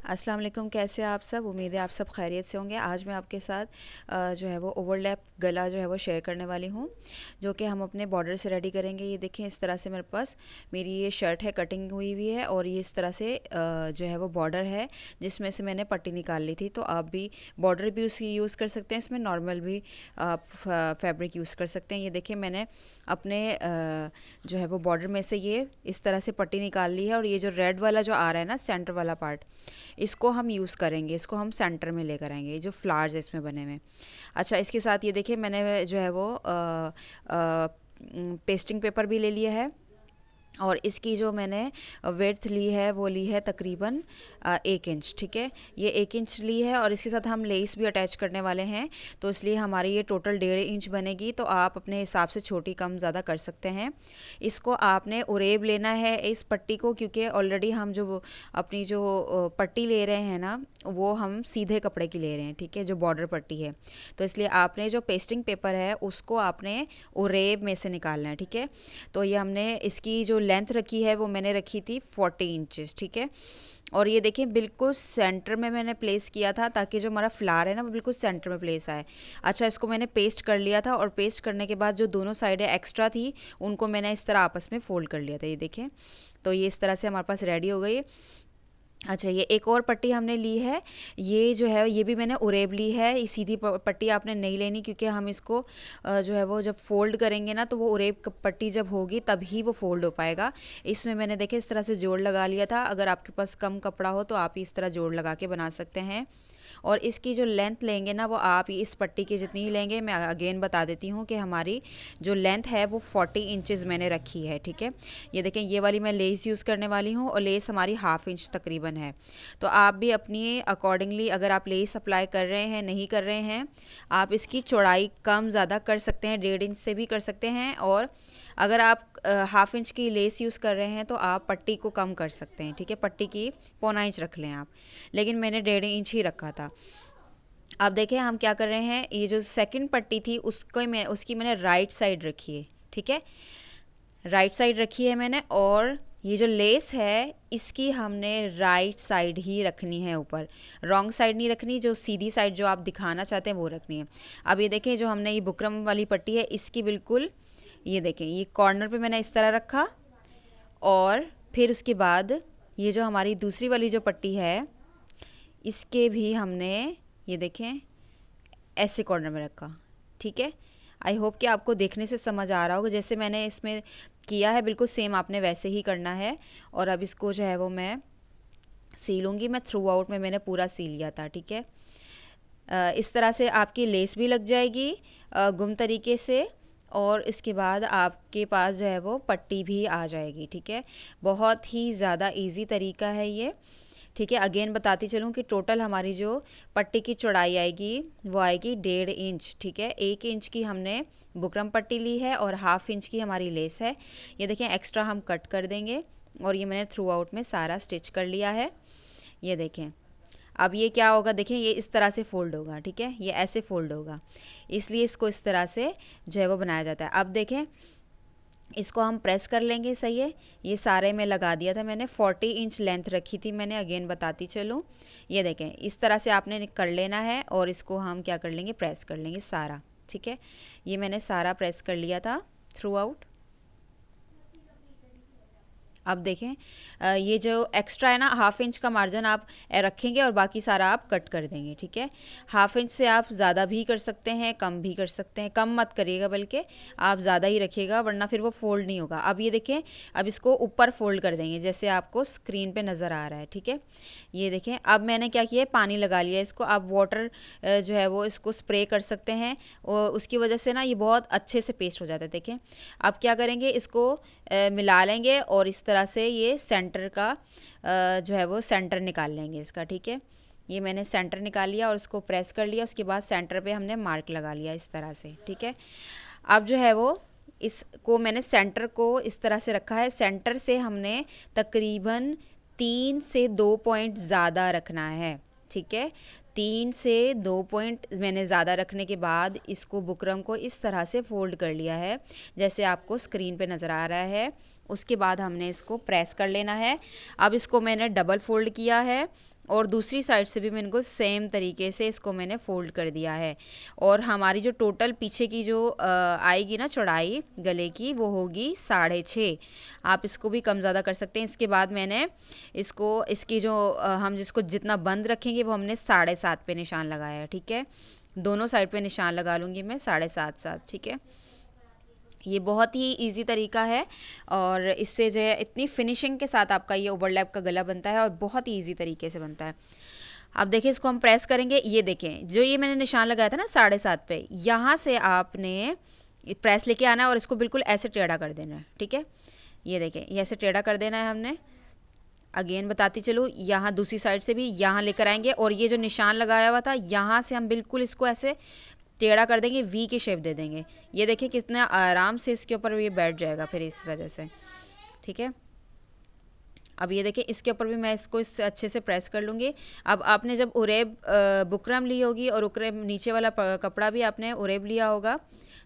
अस्सलाम वालेकुम, कैसे हैं आप सब। उम्मीद है आप सब खैरियत से होंगे। आज मैं आपके साथ जो है वो ओवरलैप गला जो है वो शेयर करने वाली हूँ, जो कि हम अपने बॉर्डर से रेडी करेंगे। ये देखें, इस तरह से मेरे पास मेरी ये शर्ट है, कटिंग हुई हुई है, और ये इस तरह से जो है वो बॉर्डर है जिसमें से मैंने पट्टी निकाल ली थी। तो आप भी बॉर्डर भी उसकी यूज़ कर सकते हैं, इसमें नॉर्मल भी आप फैब्रिक यूज़ कर सकते हैं। ये देखिए, मैंने अपने जो है वो बॉर्डर में से ये इस तरह से पट्टी निकाल ली है, और ये जो रेड वाला जो आ रहा है ना, सेंटर वाला पार्ट, इसको हम यूज़ करेंगे, इसको हम सेंटर में लेकर आएंगे, जो फ्लावर्स इसमें बने हुए। अच्छा, इसके साथ ये देखिए, मैंने जो है वो पेस्टिंग पेपर भी ले लिया है, और इसकी जो मैंने विड्थ ली है वो ली है तकरीबन 1 इंच। ठीक है, ये 1 इंच ली है, और इसके साथ हम लेस भी अटैच करने वाले हैं, तो इसलिए हमारी ये टोटल 1.5 इंच बनेगी। तो आप अपने हिसाब से छोटी कम ज़्यादा कर सकते हैं। इसको आपने उरेब लेना है इस पट्टी को, क्योंकि ऑलरेडी हम जो अपनी जो पट्टी ले रहे हैं ना, वो हम सीधे कपड़े की ले रहे हैं। ठीक है, जो बॉर्डर पट्टी है, तो इसलिए आपने जो पेस्टिंग पेपर है उसको आपने उरेब में से निकालना है। ठीक है, तो ये हमने इसकी जो लेंथ रखी है वो मैंने रखी थी 40 इंचेस। ठीक है, और ये देखिए बिल्कुल सेंटर में मैंने प्लेस किया था, ताकि जो हमारा फ्लावर है ना वो बिल्कुल सेंटर में प्लेस आए। अच्छा, इसको मैंने पेस्ट कर लिया था, और पेस्ट करने के बाद जो दोनों साइडें एक्स्ट्रा थी उनको मैंने इस तरह आपस में फोल्ड कर लिया था। ये देखें, तो ये इस तरह से हमारे पास रेडी हो गई। अच्छा, ये एक और पट्टी हमने ली है, ये जो है ये भी मैंने उरेब ली है। ये सीधी पट्टी आपने नहीं लेनी, क्योंकि हम इसको जो है वो जब फोल्ड करेंगे ना, तो वो उरेब पट्टी जब होगी तभी वो फोल्ड हो पाएगा। इसमें मैंने देखे इस तरह से जोड़ लगा लिया था। अगर आपके पास कम कपड़ा हो तो आप इस तरह जोड़ लगा के बना सकते हैं। और इसकी जो लेंथ लेंगे ना, वो आप इस पट्टी की जितनी ही लेंगे। मैं अगेन बता देती हूँ कि हमारी जो लेंथ है वो 40 इंचेस मैंने रखी है। ठीक है, ये देखें, ये वाली मैं लेस यूज़ करने वाली हूँ, और लेस हमारी 1/2 इंच तकरीबन है। तो आप भी अपनी अकॉर्डिंगली, अगर आप लेस अप्लाई कर रहे हैं, नहीं कर रहे हैं, आप इसकी चौड़ाई कम ज़्यादा कर सकते हैं, 1.5 इंच से भी कर सकते हैं। और अगर आप 1/2 इंच की लेस यूज़ कर रहे हैं तो आप पट्टी को कम कर सकते हैं। ठीक है, पट्टी की 1/4 इंच रख लें आप, लेकिन मैंने 1.5 इंच ही रखा था। अब देखें हम क्या कर रहे हैं, ये जो सेकंड पट्टी थी उसकी मैंने राइट साइड रखी है। ठीक है, राइट साइड रखी है मैंने, और ये जो लेस है इसकी हमने राइट साइड ही रखनी है, ऊपर रॉन्ग साइड नहीं रखनी, जो सीधी साइड जो आप दिखाना चाहते हैं वो रखनी है। अब ये देखें, जो हमने ये बुकरम वाली पट्टी है इसकी बिल्कुल, ये देखें, ये कॉर्नर पे मैंने इस तरह रखा, और फिर उसके बाद ये जो हमारी दूसरी वाली जो पट्टी है इसके भी हमने, ये देखें, ऐसे कॉर्नर में रखा। ठीक है, आई होप कि आपको देखने से समझ आ रहा होगा, जैसे मैंने इसमें किया है बिल्कुल सेम आपने वैसे ही करना है। और अब इसको जो है वो मैं सीलूँगी। मैं थ्रू आउट में मैंने पूरा सी लिया था। ठीक है, इस तरह से आपकी लेस भी लग जाएगी गुम तरीके से, और इसके बाद आपके पास जो है वो पट्टी भी आ जाएगी। ठीक है, बहुत ही ज़्यादा इजी तरीका है ये। ठीक है, अगेन बताती चलूँ कि टोटल हमारी जो पट्टी की चौड़ाई आएगी वो आएगी 1.5 इंच। ठीक है, 1 इंच की हमने बुकरम पट्टी ली है, और 1/2 इंच की हमारी लेस है। ये देखें, एक्स्ट्रा हम कट कर देंगे, और ये मैंने थ्रू आउट में सारा स्टिच कर लिया है। ये देखें, अब ये क्या होगा, देखें, ये इस तरह से फ़ोल्ड होगा। ठीक है, ये ऐसे फ़ोल्ड होगा, इसलिए इसको इस तरह से जो है वो बनाया जाता है। अब देखें, इसको हम प्रेस कर लेंगे। सही है, ये सारे में लगा दिया था मैंने, 40 इंच लेंथ रखी थी मैंने, अगेन बताती चलूँ। ये देखें, इस तरह से आपने कर लेना है, और इसको हम क्या कर लेंगे, प्रेस कर लेंगे सारा। ठीक है, ये मैंने सारा प्रेस कर लिया था थ्रू आउट। अब देखें, ये जो एक्स्ट्रा है ना, 1/2 इंच का मार्जिन आप रखेंगे, और बाकी सारा आप कट कर देंगे। ठीक है, 1/2 इंच से आप ज़्यादा भी कर सकते हैं, कम भी कर सकते हैं। कम मत करिएगा, बल्कि आप ज़्यादा ही रखिएगा, वरना फिर वो फोल्ड नहीं होगा। अब ये देखें, अब इसको ऊपर फोल्ड कर देंगे, जैसे आपको स्क्रीन पे नज़र आ रहा है। ठीक है, ये देखें, अब मैंने क्या किया है, पानी लगा लिया इसको। आप वाटर जो है वो इसको स्प्रे कर सकते हैं, और उसकी वजह से ना ये बहुत अच्छे से पेस्ट हो जाता है। देखें, अब क्या करेंगे, इसको मिला लेंगे, और इस तरह से ये सेंटर का जो है वो सेंटर निकाल लेंगे इसका। ठीक है, ये मैंने सेंटर निकाल लिया, और उसको प्रेस कर लिया। उसके बाद सेंटर पे हमने मार्क लगा लिया इस तरह से। ठीक है, अब जो है वो इसको मैंने सेंटर को इस तरह से रखा है। सेंटर से हमने तकरीबन 3 से 2 पॉइंट ज़्यादा रखना है। ठीक है, 3 से 2 पॉइंट मैंने ज़्यादा रखने के बाद इसको बुकरम को इस तरह से फ़ोल्ड कर लिया है, जैसे आपको स्क्रीन पे नज़र आ रहा है। उसके बाद हमने इसको प्रेस कर लेना है। अब इसको मैंने डबल फ़ोल्ड किया है और दूसरी साइड से भी मैंने को सेम तरीके से इसको मैंने फ़ोल्ड कर दिया है। और हमारी जो टोटल पीछे की जो आएगी ना चौड़ाई गले की, वो होगी 6.5। आप इसको भी कम ज़्यादा कर सकते हैं। इसके बाद मैंने इसको इसकी जो हम जिसको जितना बंद रखेंगे वो हमने 7.5 पे निशान लगाया है, ठीक है। दोनों साइड पे निशान लगा लूँगी मैं 7.5, ठीक है। ये बहुत ही इजी तरीका है और इससे जो है इतनी फिनिशिंग के साथ आपका ये ओवरलैप का गला बनता है और बहुत ही इजी तरीके से बनता है। अब देखिए इसको हम प्रेस करेंगे। ये देखें जो ये मैंने निशान लगाया था ना 7.5 पे, यहाँ से आपने प्रेस लेके आना है और इसको बिल्कुल ऐसे टेढ़ा कर देना है, ठीक है। ये देखें ये ऐसे टेढ़ा कर देना है हमने। अगेन बताती चलो, यहाँ दूसरी साइड से भी यहाँ लेकर आएंगे और ये जो निशान लगाया हुआ था यहाँ से हम बिल्कुल इसको ऐसे टेढ़ा कर देंगे, वी की शेप दे देंगे। ये देखिए कितना आराम से इसके ऊपर ये बैठ जाएगा फिर इस वजह से, ठीक है। अब ये देखिए इसके ऊपर भी मैं इसको इस अच्छे से प्रेस कर लूँगी। अब आपने जब उरेब बुकरम ली होगी और उरेब नीचे वाला कपड़ा भी आपने उरेब लिया होगा,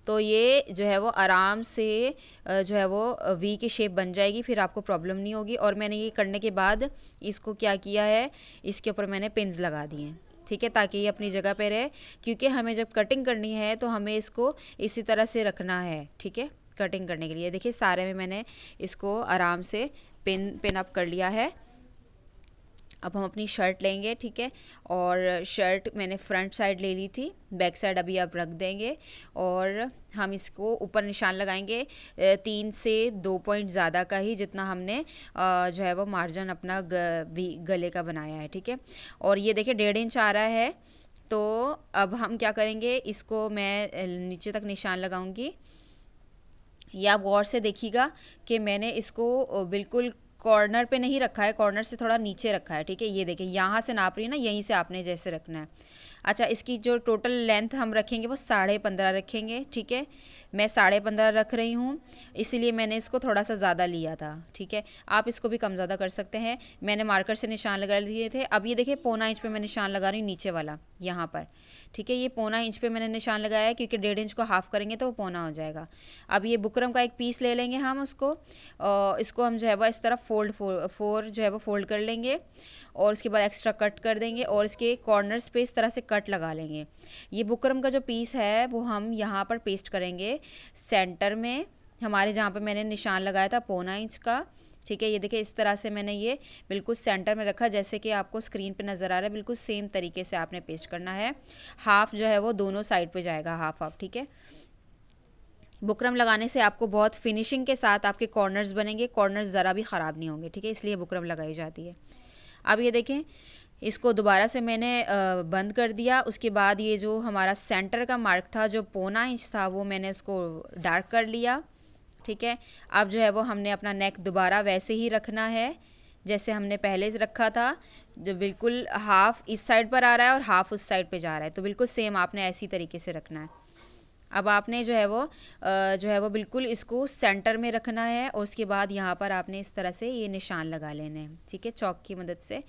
तो ये जो है वो आराम से जो है वो वी की शेप बन जाएगी, फिर आपको प्रॉब्लम नहीं होगी। और मैंने ये करने के बाद इसको क्या किया है, इसके ऊपर मैंने पिन्स लगा दिए हैं, ठीक है, ताकि ये अपनी जगह पे रहे। क्योंकि हमें जब कटिंग करनी है तो हमें इसको इसी तरह से रखना है, ठीक है, कटिंग करने के लिए। देखिए सारे में मैंने इसको आराम से पिन अप कर लिया है। अब हम अपनी शर्ट लेंगे, ठीक है। और शर्ट मैंने फ्रंट साइड ले ली थी, बैक साइड अभी आप रख देंगे और हम इसको ऊपर निशान लगाएंगे 3 से 2 पॉइंट ज़्यादा का ही, जितना हमने जो है वो मार्जिन अपना गले का बनाया है, ठीक है। और ये देखिए 1.5 इंच आ रहा है। तो अब हम क्या करेंगे, इसको मैं नीचे तक निशान लगाऊंगी। या आप गौर से देखिएगा कि मैंने इसको बिल्कुल कॉर्नर पे नहीं रखा है, कॉर्नर से थोड़ा नीचे रखा है, ठीक है। ये देखिए यहाँ से नाप रही है ना, यहीं से आपने जैसे रखना है। अच्छा, इसकी जो टोटल लेंथ हम रखेंगे वो 15.5 रखेंगे, ठीक है। मैं 15.5 रख रही हूँ, इसीलिए मैंने इसको थोड़ा सा ज़्यादा लिया था, ठीक है। आप इसको भी कम ज़्यादा कर सकते हैं। मैंने मार्कर से निशान लगा लिए थे। अब ये देखिए 1.25 इंच पे मैं निशान लगा रही हूँ नीचे वाला यहाँ पर, ठीक है। ये 1.25 इंच पे मैंने निशान लगाया है, क्योंकि 1.5 इंच को हाफ़ करेंगे तो वो 1.25 हो जाएगा। अब ये बुकरम का एक पीस ले लेंगे हम, इसको हम जो है वो इस तरफ फोर जो है वो फोल्ड कर लेंगे और उसके बाद एक्स्ट्रा कट कर देंगे और इसके कॉर्नर्स पे इस तरह से कट लगा लेंगे। ये बुकरम का जो पीस है वो हम यहाँ पर पेस्ट करेंगे सेंटर में, हमारे जहाँ पे मैंने निशान लगाया था 1.25 इंच का, ठीक है। ये देखिए इस तरह से मैंने ये बिल्कुल सेंटर में रखा, जैसे कि आपको स्क्रीन पे नज़र आ रहा है। बिल्कुल सेम तरीके से आपने पेस्ट करना है। हाफ जो है वो दोनों साइड पे जाएगा, हाफ हाफ, ठीक है। बुकरम लगाने से आपको बहुत फिनिशिंग के साथ आपके कॉर्नर्स बनेंगे, कॉर्नर्स ज़रा भी ख़राब नहीं होंगे, ठीक है, इसलिए बुकरम लगाई जाती है। अब ये देखें इसको दोबारा से मैंने बंद कर दिया। उसके बाद ये जो हमारा सेंटर का मार्क था जो 1.25 इंच था, वो मैंने इसको डार्क कर लिया, ठीक है। अब जो है वो हमने अपना नेक दोबारा वैसे ही रखना है जैसे हमने पहले से रखा था, जो बिल्कुल हाफ इस साइड पर आ रहा है और हाफ उस साइड पे जा रहा है, तो बिल्कुल सेम आपने ऐसी तरीके से रखना है। अब आपने जो है वो बिल्कुल इसको सेंटर में रखना है और उसके बाद यहाँ पर आपने इस तरह से ये निशान लगा लेने हैं, ठीक है। चौक की मदद से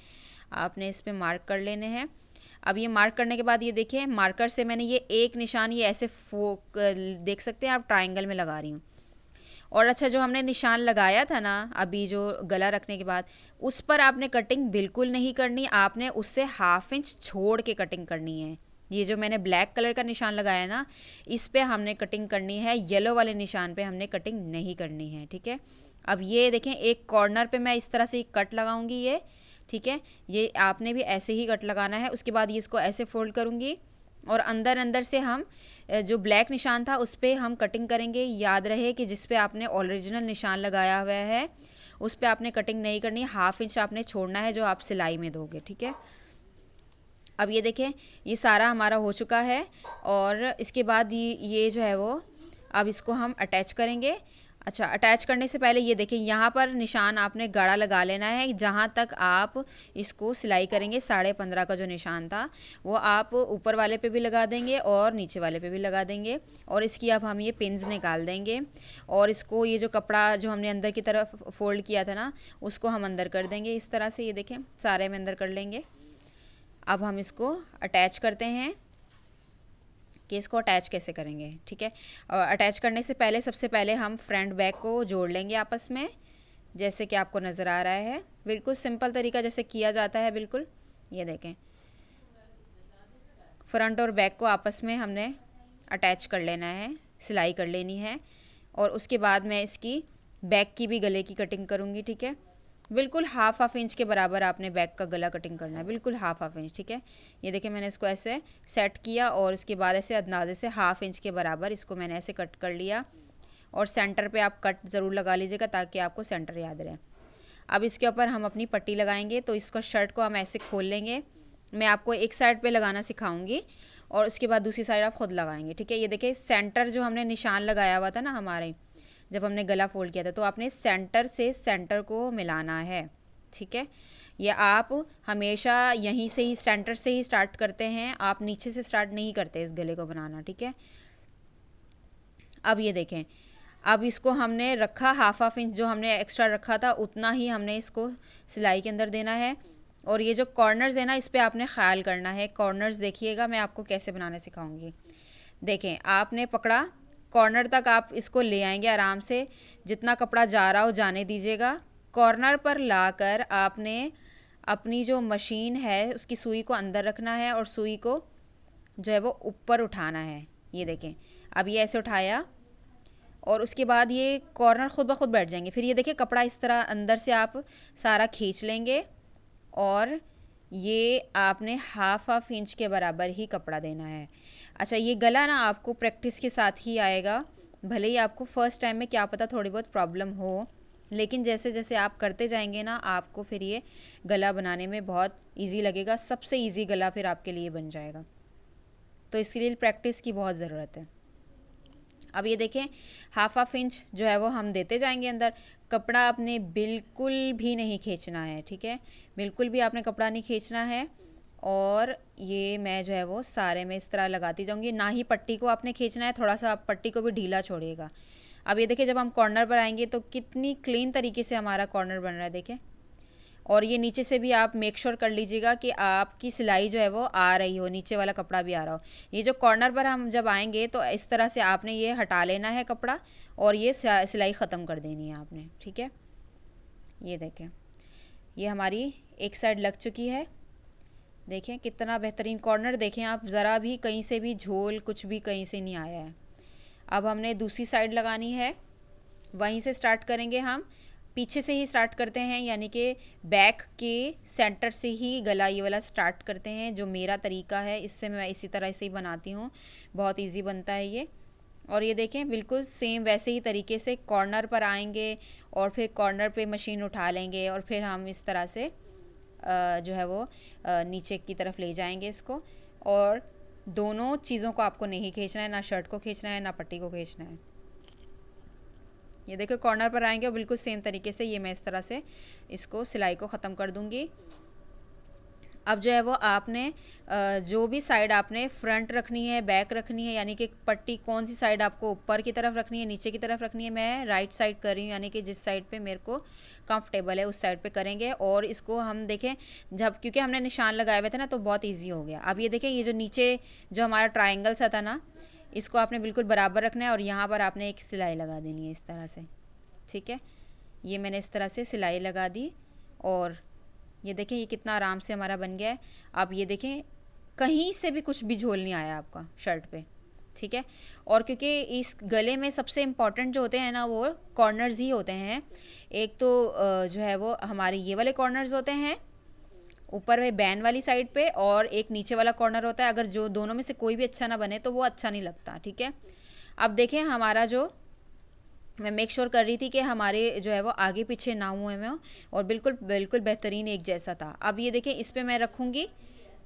आपने इस पे मार्क कर लेने हैं। अब ये मार्क करने के बाद ये देखिए मार्कर से मैंने ये एक निशान ये ऐसे देख सकते हैं आप, ट्रायंगल में लगा रही हूँ। और अच्छा, जो हमने निशान लगाया था ना अभी जो गला रखने के बाद, उस पर आपने कटिंग बिल्कुल नहीं करनी, आपने उससे 1/2 इंच छोड़ के कटिंग करनी है। ये जो मैंने ब्लैक कलर का निशान लगाया ना, इस पे हमने कटिंग करनी है, येलो वाले निशान पे हमने कटिंग नहीं करनी है, ठीक है। अब ये देखें एक कॉर्नर पे मैं इस तरह से कट लगाऊंगी, ये ठीक है। ये आपने भी ऐसे ही कट लगाना है। उसके बाद ये इसको ऐसे फोल्ड करूंगी और अंदर अंदर से हम जो ब्लैक निशान था उस पर हम कटिंग करेंगे। याद रहे कि जिस पे आपने ओरिजिनल निशान लगाया हुआ है उस पर आपने कटिंग नहीं करनी, 1/2 इंच आपने छोड़ना है जो आप सिलाई में दोगे, ठीक है। अब ये देखें ये सारा हमारा हो चुका है और इसके बाद ये जो है वो अब इसको हम अटैच करेंगे। अच्छा, अटैच करने से पहले ये देखें यहाँ पर निशान आपने गाढ़ा लगा लेना है, जहाँ तक आप इसको सिलाई करेंगे 15.5 का जो निशान था वो आप ऊपर वाले पे भी लगा देंगे और नीचे वाले पे भी लगा देंगे। और इसकी अब हम ये पिन्स निकाल देंगे और इसको ये जो कपड़ा जो हमने अंदर की तरफ फोल्ड किया था ना उसको हम अंदर कर देंगे इस तरह से। ये देखें सारे में अंदर कर लेंगे। अब हम इसको अटैच करते हैं कि इसको अटैच कैसे करेंगे, ठीक है। और अटैच करने से पहले सबसे पहले हम फ्रंट बैक को जोड़ लेंगे आपस में, जैसे कि आपको नज़र आ रहा है। बिल्कुल सिंपल तरीका जैसे किया जाता है, बिल्कुल ये देखें। फ्रंट और बैक को आपस में हमने अटैच कर लेना है, सिलाई कर लेनी है। और उसके बाद मैं इसकी बैक की भी गले की कटिंग करूँगी, ठीक है। बिल्कुल हाफ इंच के बराबर आपने बैक का गला कटिंग करना है, बिल्कुल हाफ इंच, ठीक है। ये देखिए मैंने इसको ऐसे सेट किया और उसके बाद ऐसे अंदाजे से हाफ इंच के बराबर इसको मैंने ऐसे कट कर लिया। और सेंटर पे आप कट ज़रूर लगा लीजिएगा ताकि आपको सेंटर याद रहे। अब इसके ऊपर हम अपनी पट्टी लगाएंगे, तो इसको शर्ट को हम ऐसे खोल लेंगे। मैं आपको एक साइड पे लगाना सिखाऊंगी और उसके बाद दूसरी साइड आप खुद लगाएंगे, ठीक है। ये देखिए सेंटर जो हमने निशान लगाया हुआ था ना हमारे, जब हमने गला फोल्ड किया था, तो आपने सेंटर से सेंटर को मिलाना है, ठीक है। ये आप हमेशा यहीं से ही सेंटर से ही स्टार्ट करते हैं, आप नीचे से स्टार्ट नहीं करते इस गले को बनाना, ठीक है। अब ये देखें, अब इसको हमने रखा हाफ इंच जो हमने एक्स्ट्रा रखा था उतना ही हमने इसको सिलाई के अंदर देना है। और ये जो कॉर्नर्स है ना, इस पर आपने ख्याल करना है। कॉर्नर्स देखिएगा, मैं आपको कैसे बनाने सिखाऊंगी। देखें, आपने पकड़ा, कॉर्नर तक आप इसको ले आएंगे आराम से, जितना कपड़ा जा रहा हो जाने दीजिएगा। कॉर्नर पर लाकर आपने अपनी जो मशीन है उसकी सुई को अंदर रखना है और सुई को जो है वो ऊपर उठाना है। ये देखें, अब ये ऐसे उठाया और उसके बाद ये कॉर्नर खुद ब खुद बैठ जाएंगे। फिर ये देखिए कपड़ा इस तरह अंदर से आप सारा खींच लेंगे और ये आपने हाफ इंच के बराबर ही कपड़ा देना है। अच्छा, ये गला ना आपको प्रैक्टिस के साथ ही आएगा। भले ही आपको फर्स्ट टाइम में क्या पता थोड़ी बहुत प्रॉब्लम हो, लेकिन जैसे जैसे आप करते जाएंगे ना, आपको फिर ये गला बनाने में बहुत इजी लगेगा। सबसे इजी गला फिर आपके लिए बन जाएगा। तो इसके लिए प्रैक्टिस की बहुत ज़रूरत है। अब ये देखें, हाफ इंच जो है वो हम देते जाएंगे अंदर। कपड़ा आपने बिल्कुल भी नहीं खींचना है, ठीक है। बिल्कुल भी आपने कपड़ा नहीं खींचना है। और ये मैं जो है वो सारे में इस तरह लगाती जाऊंगी, ना ही पट्टी को आपने खींचना है, थोड़ा सा आप पट्टी को भी ढीला छोड़िएगा। अब ये देखिए, जब हम कॉर्नर पर आएंगे तो कितनी क्लीन तरीके से हमारा कॉर्नर बन रहा है, देखें। और ये नीचे से भी आप मेक श्योर कर लीजिएगा कि आपकी सिलाई जो है वो आ रही हो, नीचे वाला कपड़ा भी आ रहा हो। ये जो कॉर्नर पर हम जब आएंगे तो इस तरह से आपने ये हटा लेना है कपड़ा और ये सिलाई ख़त्म कर देनी है आपने, ठीक है। ये देखें, ये हमारी एक साइड लग चुकी है। देखें कितना बेहतरीन कॉर्नर, देखें आप, ज़रा भी कहीं से भी झोल कुछ भी कहीं से नहीं आया है। अब हमने दूसरी साइड लगानी है, वहीं से स्टार्ट करेंगे हम। पीछे से ही स्टार्ट करते हैं, यानी कि बैक के सेंटर से ही गला ये वाला स्टार्ट करते हैं। जो मेरा तरीका है, इससे मैं इसी तरह से ही बनाती हूँ, बहुत इजी बनता है ये। और ये देखें, बिल्कुल सेम वैसे ही तरीके से कॉर्नर पर आएंगे और फिर कॉर्नर पे मशीन उठा लेंगे और फिर हम इस तरह से जो है वो नीचे की तरफ ले जाएंगे इसको। और दोनों चीज़ों को आपको नहीं खींचना है, ना शर्ट को खींचना है ना पट्टी को खींचना है। ये देखो कॉर्नर पर आएंगे और बिल्कुल सेम तरीके से ये मैं इस तरह से इसको सिलाई को ख़त्म कर दूंगी। अब जो है वो आपने जो भी साइड आपने फ्रंट रखनी है, बैक रखनी है, यानी कि पट्टी कौन सी साइड आपको ऊपर की तरफ रखनी है, नीचे की तरफ रखनी है। मैं राइट साइड कर रही हूँ, यानी कि जिस साइड पे मेरे को कंफर्टेबल है उस साइड पे करेंगे। और इसको हम देखें, जब क्योंकि हमने निशान लगाए हुए थे ना, तो बहुत ईजी हो गया। अब ये देखें, ये जो नीचे जो हमारा ट्राइंगल सा था ना, इसको आपने बिल्कुल बराबर रखना है और यहाँ पर आपने एक सिलाई लगा देनी है इस तरह से, ठीक है। ये मैंने इस तरह से सिलाई लगा दी और ये देखें ये कितना आराम से हमारा बन गया है। अब ये देखें, कहीं से भी कुछ भी झोल नहीं आया आपका शर्ट पे, ठीक है। और क्योंकि इस गले में सबसे इम्पॉर्टेंट जो होते हैं ना, वो कॉर्नर्स ही होते हैं। एक तो जो है वो हमारे ये वाले कॉर्नर्स होते हैं ऊपर है बैन वाली साइड पे, और एक नीचे वाला कॉर्नर होता है। अगर जो दोनों में से कोई भी अच्छा ना बने तो वो अच्छा नहीं लगता, ठीक है। अब देखें, हमारा जो मैं मेक श्योर कर रही थी कि हमारे जो है वो आगे पीछे ना हुए में हो और बिल्कुल बिल्कुल बेहतरीन एक जैसा था। अब ये देखें, इस पर मैं रखूँगी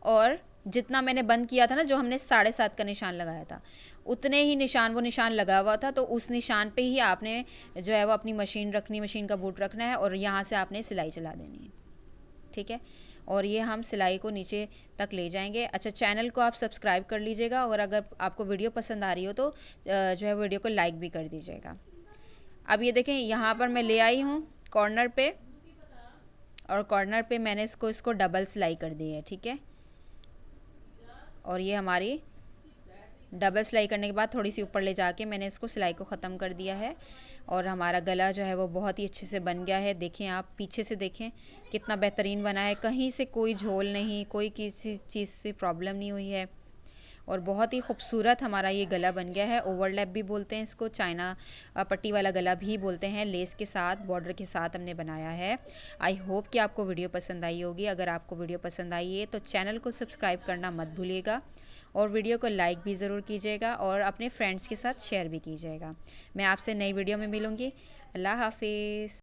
और जितना मैंने बंद किया था ना, जो हमने 7.5 का निशान लगाया था, उतने ही निशान, वो निशान लगा हुआ था, तो उस निशान पे ही आपने जो है वो अपनी मशीन रखनी, मशीन का बूट रखना है और यहाँ से आपने सिलाई चला देनी है, ठीक है। और ये हम सिलाई को नीचे तक ले जाएंगे। अच्छा, चैनल को आप सब्सक्राइब कर लीजिएगा और अगर आपको वीडियो पसंद आ रही हो तो जो है वीडियो को लाइक भी कर दीजिएगा। अब ये देखें, यहाँ पर मैं ले आई हूँ कॉर्नर पे और कॉर्नर पे मैंने इसको डबल सिलाई कर दी है, ठीक है। और ये हमारी डबल सिलाई करने के बाद थोड़ी सी ऊपर ले जाके मैंने इसको सिलाई को ख़त्म कर दिया है और हमारा गला जो है वो बहुत ही अच्छे से बन गया है। देखें, आप पीछे से देखें कितना बेहतरीन बना है, कहीं से कोई झोल नहीं, कोई किसी चीज़ से प्रॉब्लम नहीं हुई है और बहुत ही खूबसूरत हमारा ये गला बन गया है। ओवरलैप भी बोलते हैं इसको, चाइना पट्टी वाला गला भी बोलते हैं। लेस के साथ, बॉर्डर के साथ हमने बनाया है। आई होप कि आपको वीडियो पसंद आई होगी। अगर आपको वीडियो पसंद आई है तो चैनल को सब्सक्राइब करना मत भूलिएगा और वीडियो को लाइक भी ज़रूर कीजिएगा और अपने फ्रेंड्स के साथ शेयर भी कीजिएगा। मैं आपसे नई वीडियो में मिलूँगी। अल्लाह हाफिज़।